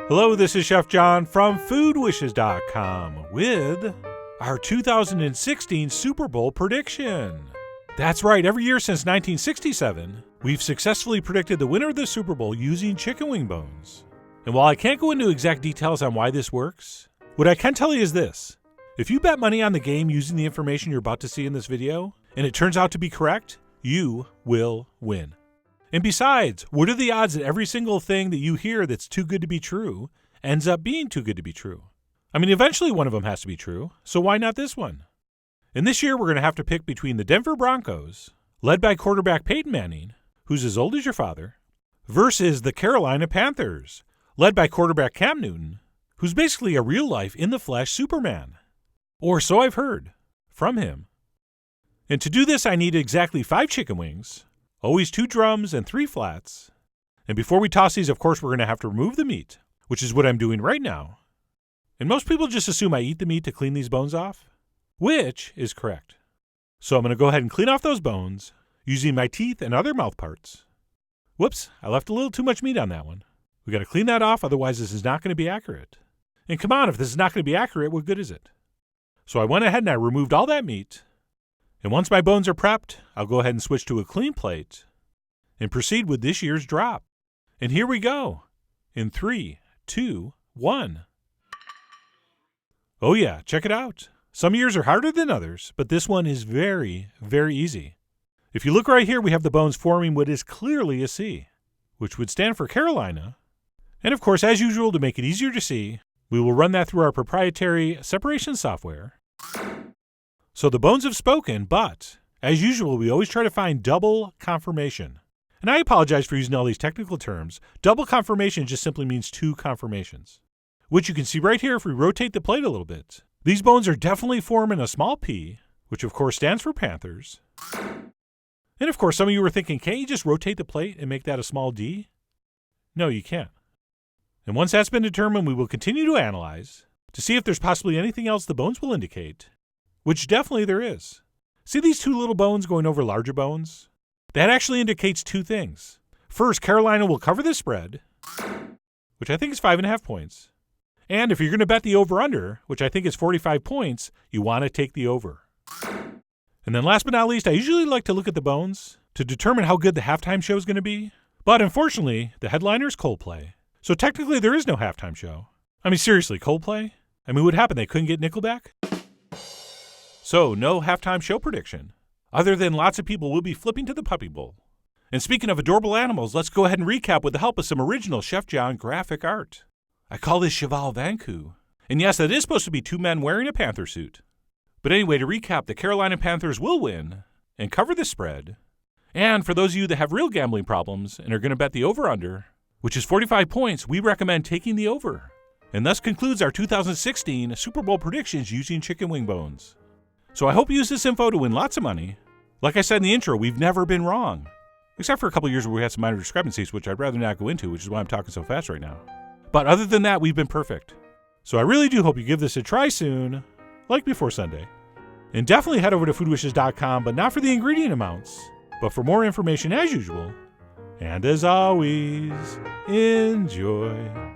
Hello, this is Chef John from foodwishes.com with our 2016 Super Bowl prediction. That's right, every year since 1967, we've successfully predicted the winner of the Super Bowl using chicken wing bones. And while I can't go into exact details on why this works, what I can tell you is this. If you bet money on the game using the information you're about to see in this video, and it turns out to be correct, you will win. And besides, what are the odds that every single thing that you hear that's too good to be true ends up being too good to be true? I mean, eventually one of them has to be true, so why not this one? And this year we're going to have to pick between the Denver Broncos, led by quarterback Peyton Manning, who's as old as your father, versus the Carolina Panthers, led by quarterback Cam Newton, who's basically a real-life, in-the-flesh Superman. Or so I've heard from him. And to do this, I need exactly 5 chicken wings, always 2 drums and 3 flats. And before we toss these, of course, we're going to have to remove the meat, which is what I'm doing right now. And most people just assume I eat the meat to clean these bones off, which is correct. So I'm going to go ahead and clean off those bones using my teeth and other mouth parts. Whoops, I left a little too much meat on that one. We got to clean that off, otherwise this is not going to be accurate. And come on, if this is not going to be accurate, what good is it? So I went ahead and I removed all that meat. And once my bones are prepped, I'll go ahead and switch to a clean plate and proceed with this year's drop. And here we go. In 3, 2, 1. Oh yeah, check it out. Some years are harder than others, but this one is very, very easy. If you look right here, we have the bones forming what is clearly a C, which would stand for Carolina. And of course, as usual, to make it easier to see, we will run that through our proprietary separation software. So the bones have spoken, but as usual, we always try to find double confirmation. And I apologize for using all these technical terms. Double confirmation just simply means 2 confirmations, which you can see right here if we rotate the plate a little bit. These bones are definitely forming a small P, which of course stands for Panthers. And of course, some of you were thinking, can't you just rotate the plate and make that a small D? No, you can't. And once that's been determined, we will continue to analyze to see if there's possibly anything else the bones will indicate, which definitely there is. See these 2 little bones going over larger bones? That actually indicates 2 things. First, Carolina will cover the spread, which I think is 5.5 points. And if you're going to bet the over-under, which I think is 45 points, you want to take the over. And then last but not least, I usually like to look at the bones to determine how good the halftime show is going to be. But unfortunately, the headliner is Coldplay. So technically there is no halftime show. I mean, seriously, Coldplay? I mean, what happened? They couldn't get Nickelback? So, no halftime show prediction, other than lots of people will be flipping to the Puppy Bowl. And speaking of adorable animals, let's go ahead and recap with the help of some original Chef John graphic art. I call this Cheval Vanku. And yes, that is supposed to be 2 men wearing a panther suit. But anyway, to recap, the Carolina Panthers will win and cover the spread. And for those of you that have real gambling problems and are going to bet the over-under, which is 45 points, we recommend taking the over. And thus concludes our 2016 Super Bowl predictions using chicken wing bones. So I hope you use this info to win lots of money. Like I said in the intro, we've never been wrong. Except for a couple years where we had some minor discrepancies, which I'd rather not go into, which is why I'm talking so fast right now. But other than that, we've been perfect. So I really do hope you give this a try soon, like before Sunday. And definitely head over to foodwishes.com, but not for the ingredient amounts, but for more information as usual. And as always, enjoy.